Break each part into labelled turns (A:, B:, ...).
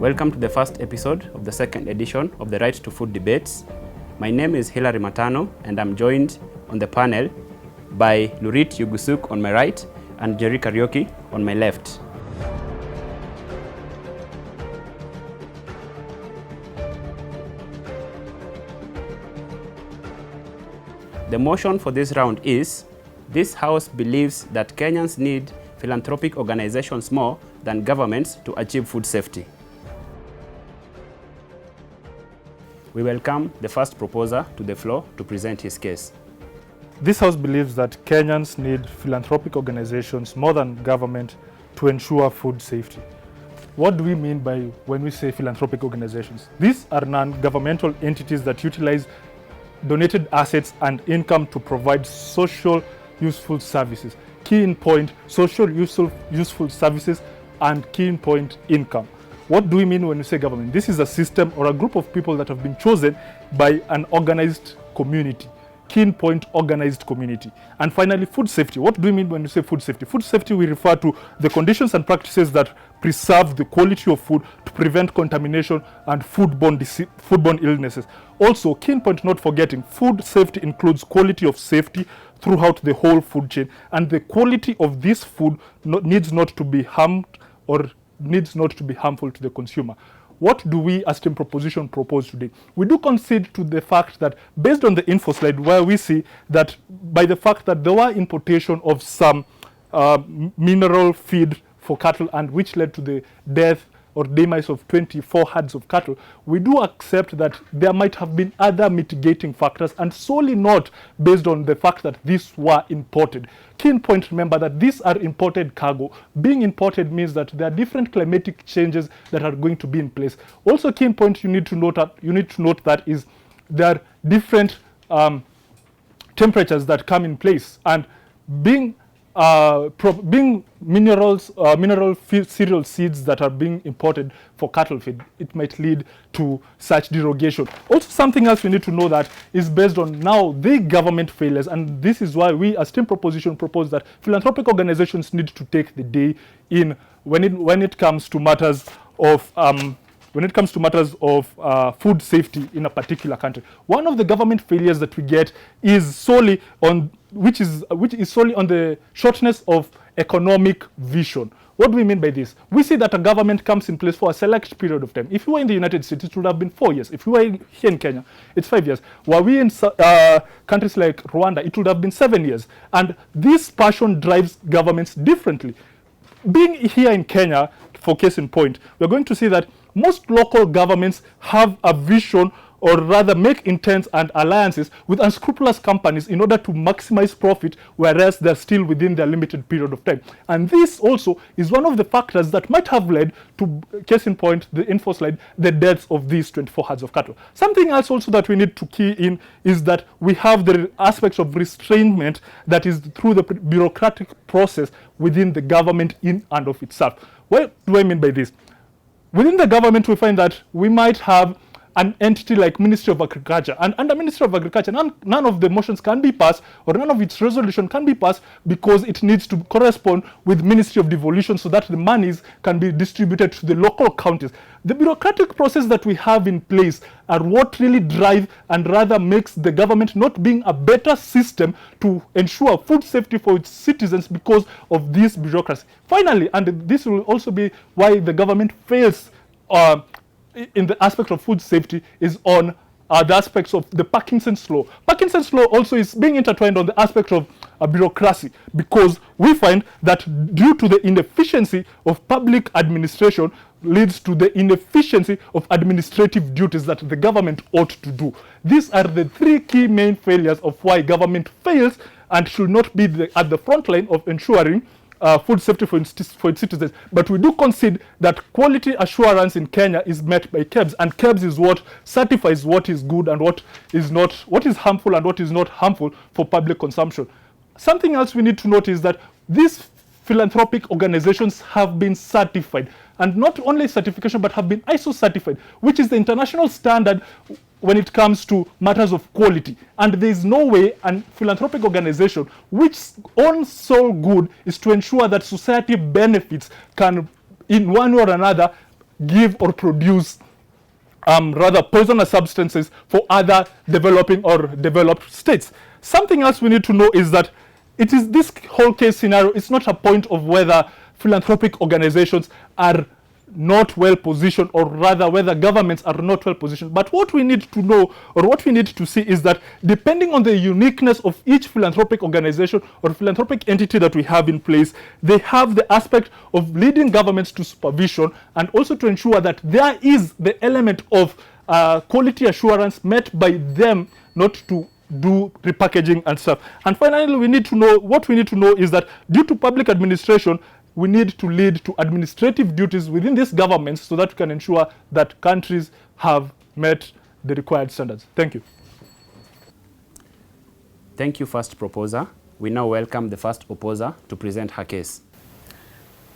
A: Welcome to the first episode of the second edition of the Right to Food debates. My name is Hilary Matano and I'm joined on the panel by Lurit Yugusuk on my right and Jerry Karaoke on my left. The motion for this round is, this House believes that Kenyans need philanthropic organizations more than governments to achieve food safety. We welcome the first proposer to the floor to present his case.
B: This House believes that Kenyans need philanthropic organizations more than government to ensure food safety. What do we mean by when we say philanthropic organizations? These are non-governmental entities that utilize donated assets and income to provide social useful services. Key in point, social useful services and key in point, income. What do we mean when we say government? This is a system or a group of people that have been chosen by an organized community. Key in point, organized community. And finally, food safety. What do we mean when we say food safety? Food safety, we refer to the conditions and practices that preserve the quality of food to prevent contamination and foodborne illnesses. Also, key in point, not forgetting, food safety includes quality of safety throughout the whole food chain, and the quality of this food needs not to be harmed or needs not to be harmful to the consumer. What do we as team proposition propose today? We do concede to the fact that based on the info slide where we see that by the fact that there were importation of some mineral feed for cattle and which led to the death or demise of 24 herds of cattle, we do accept that there might have been other mitigating factors and solely not based on the fact that these were imported. Key in point, remember that these are imported cargo. Being imported means that there are different climatic changes that are going to be in place. Also, key in point you need to note that is there are different temperatures that come in place, and being mineral cereal seeds that are being imported for cattle feed, it might lead to such derogation. Also, something else we need to know that is based on now the government failures, and this is why we as team proposition propose that philanthropic organizations need to take the day in when it comes to matters of food safety in a particular country. One of the government failures that we get is solely on which is solely on the shortness of economic vision. What do we mean by this? We see that a government comes in place for a select period of time. If you were in the United States, it would have been 4 years. If you were here in Kenya, it's 5 years. Were we in countries like Rwanda, it would have been 7 years. And this passion drives governments differently. Being here in Kenya, for case in point, we're going to see that most local governments have a vision, or rather make intents and alliances with unscrupulous companies in order to maximize profit, whereas they're still within their limited period of time. And this also is one of the factors that might have led to, case in point, the info slide, the deaths of these 24 herds of cattle. Something else also that we need to key in is that we have the aspects of restrainment that is through the bureaucratic process within the government in and of itself. What do I mean by this? Within the government, we find that we might have an entity like Ministry of Agriculture, and under Ministry of Agriculture, none of the motions can be passed, or none of its resolution can be passed, because it needs to correspond with Ministry of Devolution so that the monies can be distributed to the local counties. The bureaucratic process that we have in place are what really drive and rather makes the government not being a better system to ensure food safety for its citizens because of this bureaucracy. Finally, and this will also be why the government fails in the aspect of food safety, is on the aspects of the Parkinson's law. Parkinson's law also is being intertwined on the aspect of bureaucracy, because we find that due to the inefficiency of public administration leads to the inefficiency of administrative duties that the government ought to do. These are the three key main failures of why government fails and should not be at the front line of ensuring food safety for its citizens. But we do concede that quality assurance in Kenya is met by KEBS, and KEBS is what certifies what is good and what is not, what is harmful and what is not harmful for public consumption. Something else we need to note is that these philanthropic organizations have been certified, and not only certification but have been ISO certified, which is the international standard when it comes to matters of quality. And there is no way a philanthropic organization which own sole good is to ensure that society benefits can in one way or another give or produce rather poisonous substances for other developing or developed states. Something else we need to know is that it is this whole case scenario, it's not a point of whether philanthropic organizations are not well positioned, or rather whether governments are not well positioned. But what we need to know, or what we need to see, is that depending on the uniqueness of each philanthropic organization or philanthropic entity that we have in place, they have the aspect of leading governments to supervision, and also to ensure that there is the element of quality assurance met by them, not to do repackaging and stuff. And finally, we need to know, what we need to know is that due to public administration, we need to lead to administrative duties within these governments so that we can ensure that countries have met the required standards. Thank you.
A: Thank you, first proposer. We now welcome the first opposer to present her case.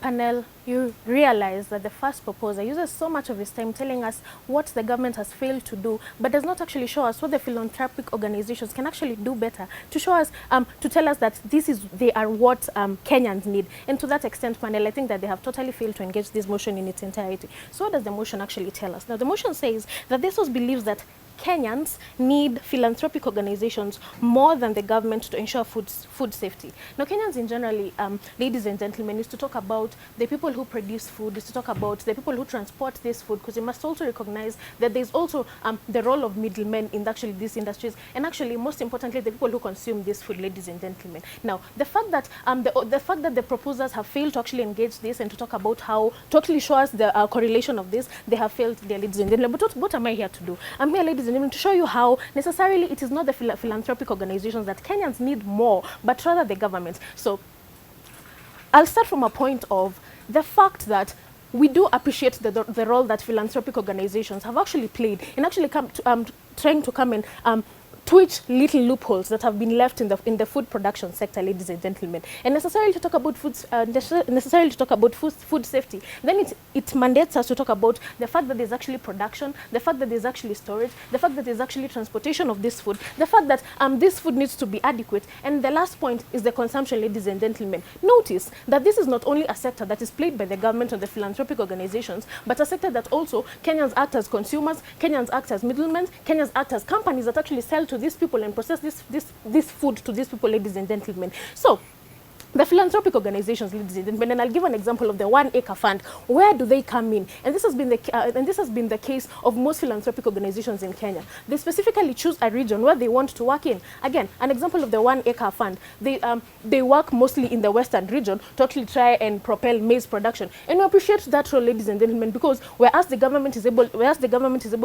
C: Panel, you realize that the first proposer uses so much of his time telling us what the government has failed to do, but does not actually show us what the philanthropic organizations can actually do better, to show us, to tell us that they are what Kenyans need. And to that extent, Panel, I think that they have totally failed to engage this motion in its entirety. So what does the motion actually tell us? Now, the motion says that this believes that Kenyans need philanthropic organizations more than the government to ensure food safety. Now, Kenyans in generally, ladies and gentlemen, is to talk about the people who produce food, is to talk about the people who transport this food, because we must also recognize that there's also the role of middlemen in actually these industries, and actually, most importantly, the people who consume this food, ladies and gentlemen. Now, the fact that the proposers have failed to actually engage this and to talk about how, to actually show us the correlation of this, they have failed, their ladies and gentlemen. But what am I here to do? I'm here, ladies and gentlemen, to show you how necessarily it is not the philanthropic organizations that Kenyans need more, but rather the government. So I'll start from a point of the fact that we do appreciate the role that philanthropic organizations have actually played in actually trying to come and twitch little loopholes that have been left in the food production sector, ladies and gentlemen. And necessarily to talk about food safety, then it mandates us to talk about the fact that there's actually production, the fact that there's actually storage, the fact that there's actually transportation of this food, the fact that this food needs to be adequate. And the last point is the consumption, ladies and gentlemen. Notice that this is not only a sector that is played by the government or the philanthropic organizations, but a sector that also Kenyans act as consumers, Kenyans act as middlemen, Kenyans act as companies that actually sell to these people and process this food to these people, ladies and gentlemen. So the philanthropic organizations, ladies and gentlemen, and I'll give an example of the 1 Acre Fund. Where do they come in? And this has been the case of most philanthropic organizations in Kenya. They specifically choose a region where they want to work in. Again, an example of the 1 Acre Fund. They work mostly in the western region to actually try and propel maize production. And we appreciate that role, ladies and gentlemen, because whereas the government is able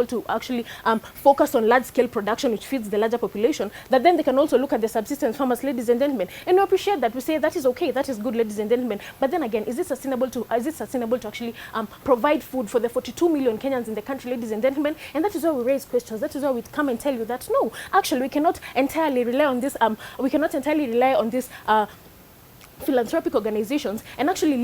C: to actually focus on large-scale production, which feeds the larger population, that then they can also look at the subsistence farmers, ladies and gentlemen. And we appreciate that. We say that is okay, that is good, ladies and gentlemen. But then again, is it sustainable to actually provide food for the 42 million Kenyans in the country, ladies and gentlemen? And that is why we raise questions. That is why we come and tell you that no, actually, we cannot entirely rely on this. Philanthropic organizations and actually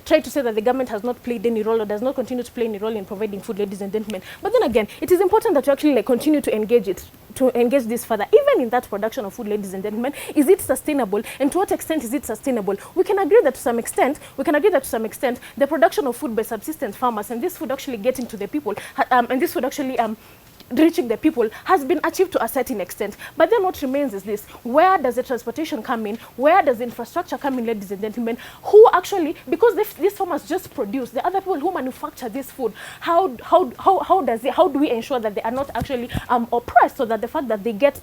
C: try to say that the government has not played any role or does not continue to play any role in providing food, ladies and gentlemen. But then again, it is important that you actually continue to engage this further. Even in that production of food, ladies and gentlemen, is it sustainable? And to what extent is it sustainable? We can agree that to some extent, the production of food by subsistence farmers and this food actually getting to the people, and this food actually reaching the people has been achieved to a certain extent. But then what remains is this: where does the transportation come in? Where does the infrastructure come in, ladies and gentlemen? Who actually, because these farmers just produce, the other people who manufacture this food, how do we ensure that they are not actually oppressed, so that the fact that they get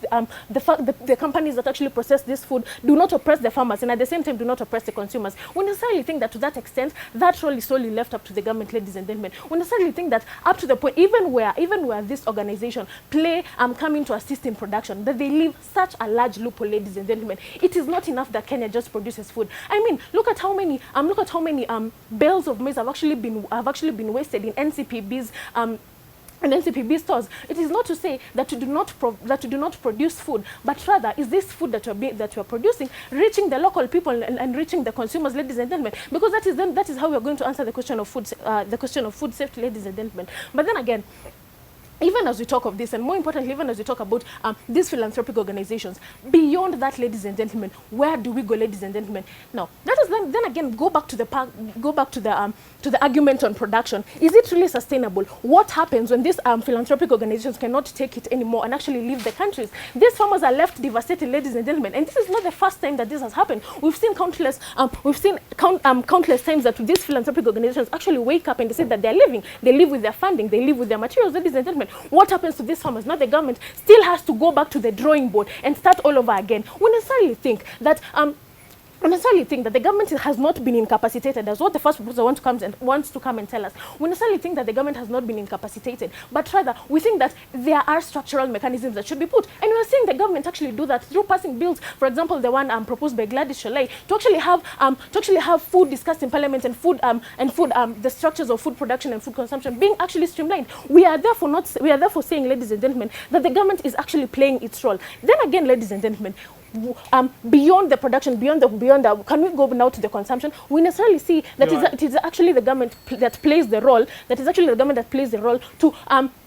C: the companies that actually process this food do not oppress the farmers and at the same time do not oppress the consumers? We necessarily think that to that extent, that role is solely left up to the government, ladies and gentlemen. We necessarily think that up to the point, even where this organization coming to assist in production, that they leave such a large loophole, ladies and gentlemen. It is not enough that Kenya just produces food. I mean, look at how many bales of maize have actually been wasted in NCPB's and NCPB stores. It is not to say that you do not produce food, but rather is this food that you are producing reaching the local people and reaching the consumers, ladies and gentlemen? Because that is how we are going to answer the question of food safety, ladies and gentlemen. But then again, even as we talk of this, and more importantly, even as we talk about these philanthropic organizations, beyond that, ladies and gentlemen, where do we go, ladies and gentlemen? Now, let us then again go back to the argument on production. Is it really sustainable? What happens when these philanthropic organizations cannot take it anymore and actually leave the countries? These farmers are left devastated, ladies and gentlemen, and this is not the first time that this has happened. We've seen countless times that these philanthropic organizations actually wake up and they say that they're leaving. They leave with their funding, they leave with their materials, ladies and gentlemen. What happens to these farmers? Now the government still has to go back to the drawing board and start all over again. We necessarily think that the government has not been incapacitated, as what the first proposer wants to come and tell us. We necessarily think that the government has not been incapacitated, but rather we think that there are structural mechanisms that should be put. And we're seeing the government actually do that through passing bills. For example, the one proposed by Gladys Sholay to actually have food discussed in Parliament and the structures of food production and food consumption being actually streamlined. We are therefore saying, ladies and gentlemen, that the government is actually playing its role. Then again, ladies and gentlemen, beyond the production, can we go now to the consumption? We necessarily see that it is actually the government that plays the role. That is actually the government that plays the role to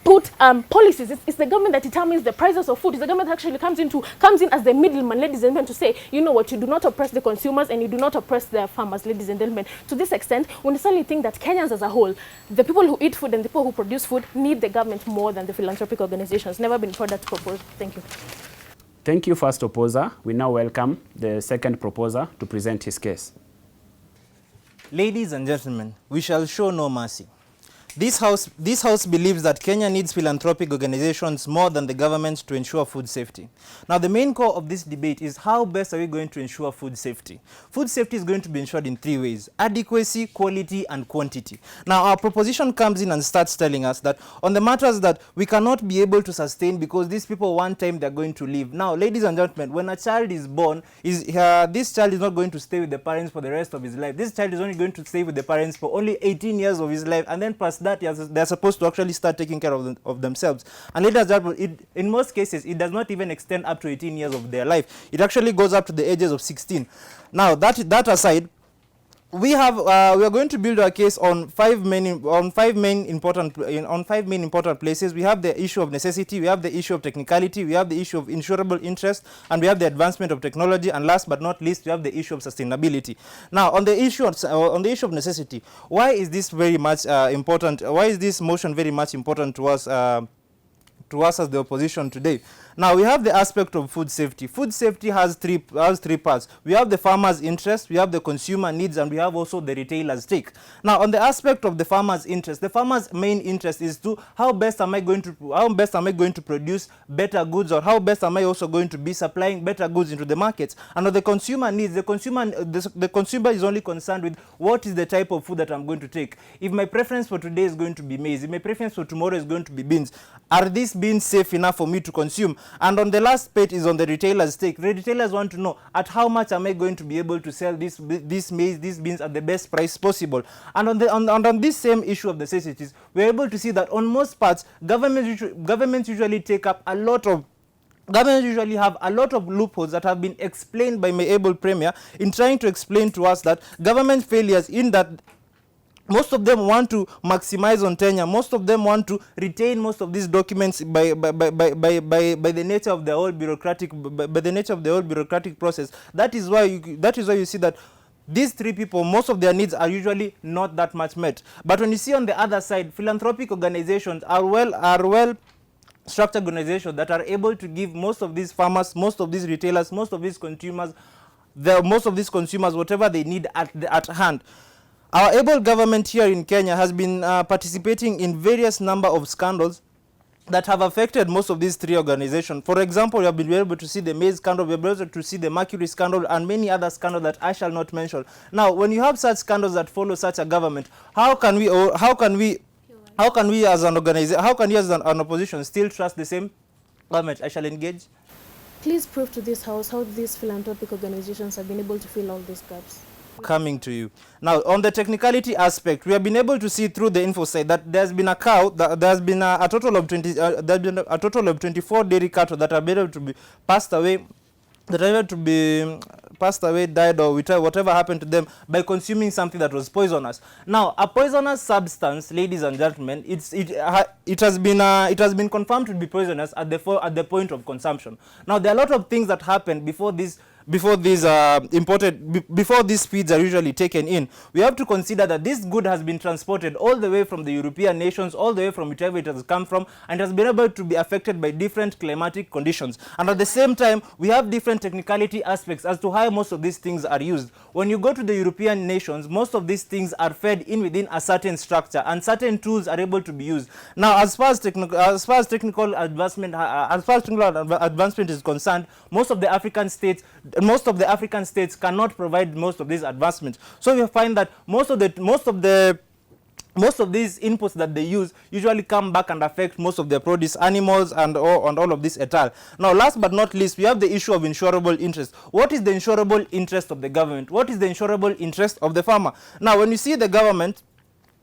C: put policies. It's the government that determines the prices of food. It's the government that actually comes in as the middleman, ladies and gentlemen, to say, you know what, you do not oppress the consumers and you do not oppress the farmers, ladies and gentlemen. To this extent, we necessarily think that Kenyans as a whole, the people who eat food and the people who produce food, need the government more than the philanthropic organizations. Never been further to propose. Thank you.
A: Thank you, first opposer. We now welcome the second proposer to present his case.
D: Ladies and gentlemen, we shall show no mercy. This house believes that Kenya needs philanthropic organizations more than the government to ensure food safety. Now, the main core of this debate is how best are we going to ensure food safety? Food safety is going to be ensured in three ways: adequacy, quality, and quantity. Now, our proposition comes in and starts telling us that on the matters that we cannot be able to sustain because these people one time they're going to leave. Now, ladies and gentlemen, when a child is born, this child is not going to stay with the parents for the rest of his life. This child is only going to stay with the parents for only 18 years of his life, and then plus that they're supposed to actually start taking care of themselves. And ladies and gentlemen, in most cases, it does not even extend up to 18 years of their life. It actually goes up to the ages of 16. Now, that aside, we are going to build our case on five main important places. We have the issue of necessity, we have the issue of technicality, we have the issue of insurable interest, and we have the advancement of technology, and last but not least, we have the issue of sustainability. Now, on the issue of necessity, why is this very much important? Why is this motion very much important to us as the opposition today? Now, we have the aspect of food safety. Food safety has three parts. We have the farmer's interest, we have the consumer needs, and we have also the retailer's take. Now, on the aspect of the farmer's interest, the farmer's main interest is to how best am I going to produce better goods, or how best am I also going to be supplying better goods into the markets. And on the consumer needs, the consumer is only concerned with what is the type of food that I'm going to take. If my preference for today is going to be maize, if my preference for tomorrow is going to be beans, are these beans safe enough for me to consume? And on the last page is on the retailer's take. The retailers want to know at how much am I going to be able to sell this maize, these beans at the best price possible. And on this same issue of necessities, we're able to see that on most parts, governments usually take up a lot of Governments usually have a lot of loopholes that have been explained by my able premier in trying to explain to us that government failures in that most of them want to maximize on tenure. Most of them want to retain most of these documents by the nature of the whole bureaucratic process. That is why you see that these three people, most of their needs are usually not that much met. But when you see on the other side, philanthropic organizations are well structured organizations that are able to give most of these farmers, most of these retailers, most of these consumers whatever they need at hand. Our able government here in Kenya has been participating in various number of scandals that have affected most of these three organizations. For example, we have been able to see the maize scandal, we have been able to see the mercury scandal, and many other scandals that I shall not mention. Now, when you have such scandals that follow such a government, how can we as an organization, how can you as an opposition still trust the same government? I shall engage.
C: Please prove to this house how these philanthropic organizations have been able to fill all these gaps.
D: Coming to you now on the technicality aspect, we have been able to see through the info site that there's been a total of 24 dairy cattle that are able to be passed away that are able to be passed away, died, or whatever happened to them by consuming something that was poisonous. Now, a poisonous substance, ladies and gentlemen, it has been confirmed to be poisonous at the point of consumption. Now, there are a lot of things that happen before these feeds are usually taken in. We have to consider that this good has been transported all the way from the European nations, all the way from whichever it has come from, and has been able to be affected by different climatic conditions. And at the same time, we have different technicality aspects as to how most of these things are used. When you go to the European nations, most of these things are fed in within a certain structure, and certain tools are able to be used. Now, as far as technical advancement is concerned, most of the African states cannot provide most of these advancements. So you find that most of these inputs that they use usually come back and affect most of their produce, animals, and all of this et al. Now, last but not least, we have the issue of insurable interest. What is the insurable interest of the government? What is the insurable interest of the farmer? Now, when you see the government,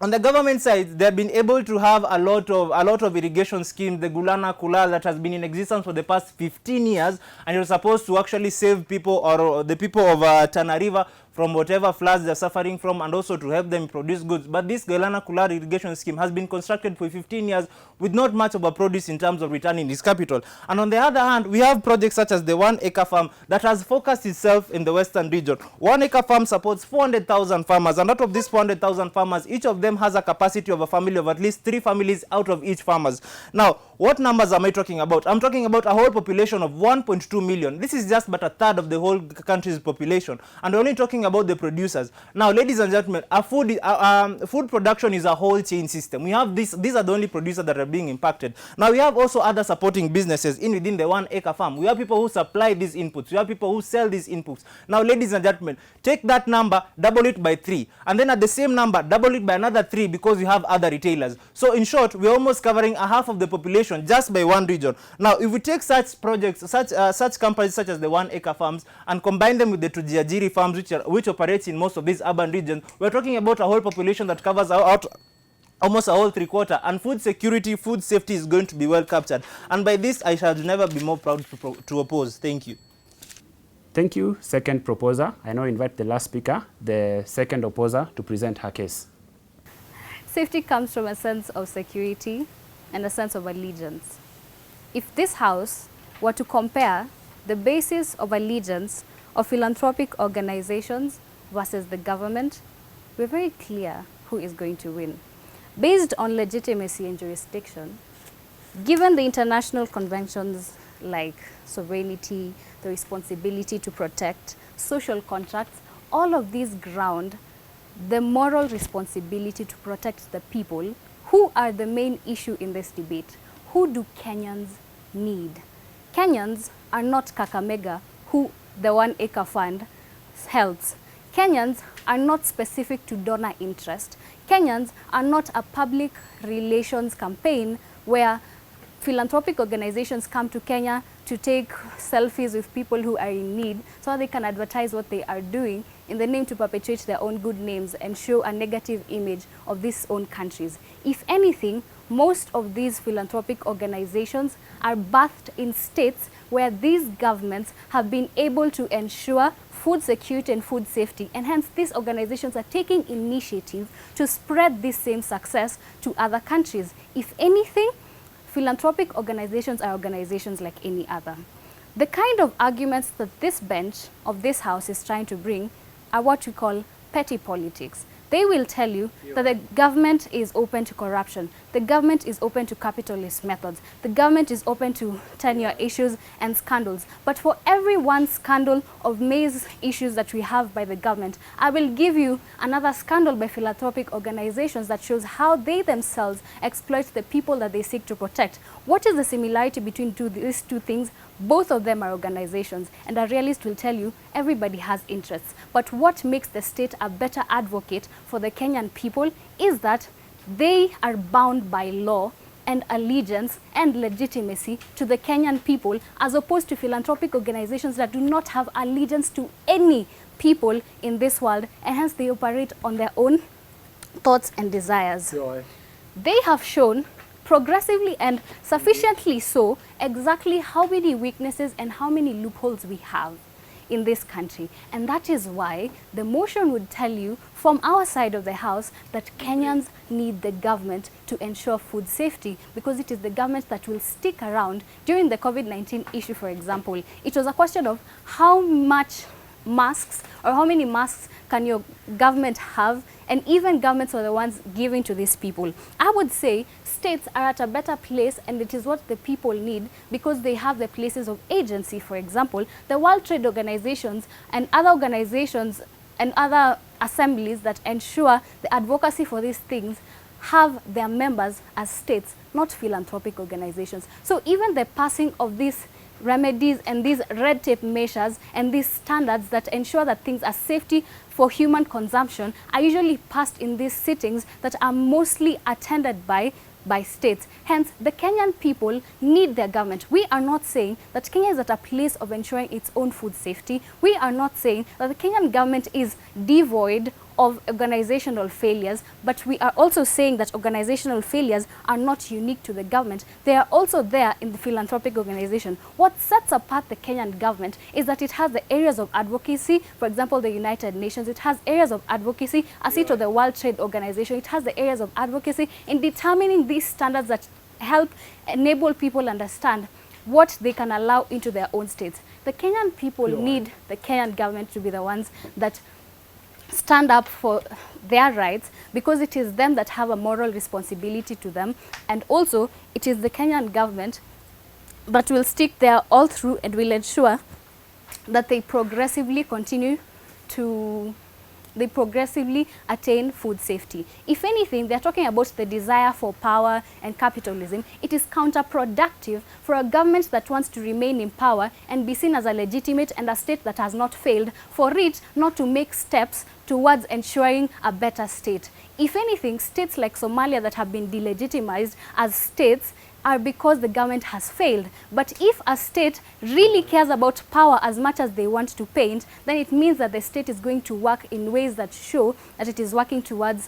D: on the government side, they have been able to have a lot of irrigation schemes, the Gulana Kulal, that has been in existence for the past 15 years, and it was supposed to actually save people, or the people of Tana River, from whatever floods they're suffering from, and also to help them produce goods. But this Galana Kular irrigation scheme has been constructed for 15 years with not much of a produce in terms of returning its capital. And on the other hand, we have projects such as the 1 acre farm that has focused itself in the western region. 1 acre farm supports 400,000 farmers, and out of these 400,000 farmers, each of them has a capacity of a family of at least 3 families out of each farmers. Now, what numbers am I talking about? I'm talking about a whole population of 1.2 million. This is just but a third of the whole country's population, and we're only talking about the producers. Now, ladies and gentlemen, food production is a whole chain system. We have these are the only producers that are being impacted. Now, we have also other supporting businesses within the 1 acre farm. We have people who supply these inputs. We have people who sell these inputs. Now, ladies and gentlemen, take that number, double it by 3, and then at the same number, double it by another 3, because you have other retailers. So, in short, we're almost covering a half of the population just by one region. Now, if we take such projects, such companies such as the 1 acre farms, and combine them with the Tujiajiri farms, which operates in most of these urban regions, we're talking about a whole population that covers out almost a whole 3/4, and food security, food safety is going to be well captured. And by this, I shall never be more proud to oppose. Thank you.
A: Thank you, second proposer. I now invite the last speaker, the second opposer, to present her case.
E: Safety comes from a sense of security and a sense of allegiance. If this House were to compare the basis of allegiance of philanthropic organizations versus the government, we're very clear who is going to win. Based on legitimacy and jurisdiction, given the international conventions like sovereignty, the responsibility to protect, social contracts, all of these ground the moral responsibility to protect the people who are the main issue in this debate. Who do Kenyans need? Kenyans are not Kakamega, who the 1 acre fund helps. Kenyans are not specific to donor interest. Kenyans are not a public relations campaign where philanthropic organizations come to Kenya to take selfies with people who are in need so they can advertise what they are doing in the name to perpetuate their own good names and show a negative image of these own countries. If anything, most of these philanthropic organizations are birthed in states where these governments have been able to ensure food security and food safety, and hence these organizations are taking initiative to spread this same success to other countries. If anything, philanthropic organizations are organizations like any other. The kind of arguments that this bench of this House is trying to bring are what we call petty politics. They will tell you that the government is open to corruption, the government is open to capitalist methods, the government is open to tenure issues and scandals. But for every one scandal of maize issues that we have by the government, I will give you another scandal by philanthropic organizations that shows how they themselves exploit the people that they seek to protect. What is the similarity between these two things? Both of them are organizations, and a realist will tell you everybody has interests. But what makes the state a better advocate for the Kenyan people is that they are bound by law and allegiance and legitimacy to the Kenyan people, as opposed to philanthropic organizations that do not have allegiance to any people in this world, and hence they operate on their own thoughts and desires. They have shown progressively and sufficiently so exactly how many weaknesses and how many loopholes we have in this country. And that is why the motion would tell you from our side of the house that Kenyans need the government to ensure food safety, because it is the government that will stick around during the COVID-19 issue. For example, it was a question of how much masks or how many masks can your government have, and even governments are the ones giving to these people. I would say states are at a better place, and it is what the people need because they have the places of agency. For example, the World Trade Organizations and other organizations and other assemblies that ensure the advocacy for these things have their members as states, not philanthropic organizations. So even the passing of these remedies and these red tape measures and these standards that ensure that things are safety for human consumption are usually passed in these sittings that are mostly attended by states. Hence, the Kenyan people need their government. We are not saying that Kenya is at a place of ensuring its own food safety. We are not saying that the Kenyan government is devoid of organizational failures, but we are also saying that organizational failures are not unique to the government. They are also there in the philanthropic organization. What sets apart the Kenyan government is that it has the areas of advocacy, for example, the United Nations. It has areas of advocacy, as it to the World Trade Organization. It has the areas of advocacy in determining these standards that help enable people understand what they can allow into their own states. The Kenyan people need the Kenyan government to be the ones that stand up for their rights, because it is them that have a moral responsibility to them, and also it is the Kenyan government that will stick there all through and will ensure that they progressively attain food safety. If anything, they're talking about the desire for power and capitalism. It is counterproductive for a government that wants to remain in power and be seen as a legitimate and a state that has not failed, for it not to make steps towards ensuring a better state. If anything, states like Somalia that have been delegitimized as states are because the government has failed. But if a state really cares about power as much as they want to paint, then it means that the state is going to work in ways that show that it is working towards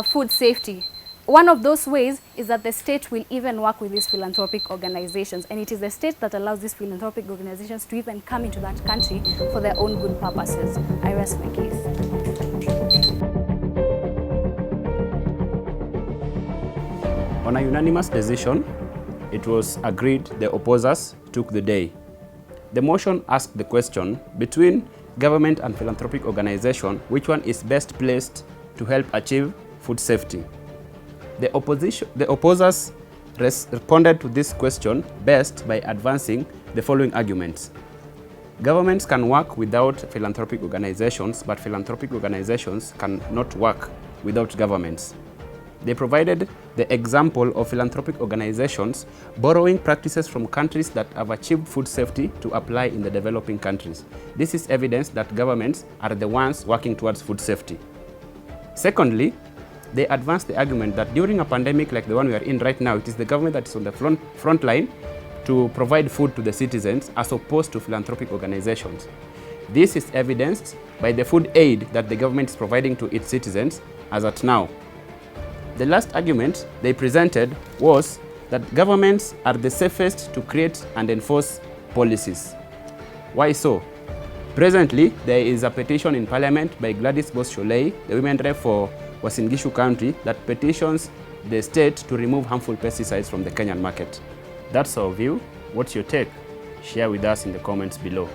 E: food safety. One of those ways is that the state will even work with these philanthropic organizations, and it is the state that allows these philanthropic organizations to even come into that country for their own good purposes. I rest my case.
A: On a unanimous decision, it was agreed the opposers took the day. The motion asked the question, between government and philanthropic organization, which one is best placed to help achieve food safety? The opposers responded to this question best by advancing the following arguments. Governments can work without philanthropic organizations, but philanthropic organizations cannot work without governments. They provided the example of philanthropic organizations borrowing practices from countries that have achieved food safety to apply in the developing countries. This is evidence that governments are the ones working towards food safety. Secondly, they advanced the argument that during a pandemic like the one we are in right now, it is the government that is on the front line to provide food to the citizens as opposed to philanthropic organizations. This is evidenced by the food aid that the government is providing to its citizens as at now. The last argument they presented was that governments are the safest to create and enforce policies. Why so? Presently, there is a petition in Parliament by Gladys Boss-Sholei, the women rep for Uasin Gishu County, that petitions the state to remove harmful pesticides from the Kenyan market. That's our view. What's your take? Share with us in the comments below.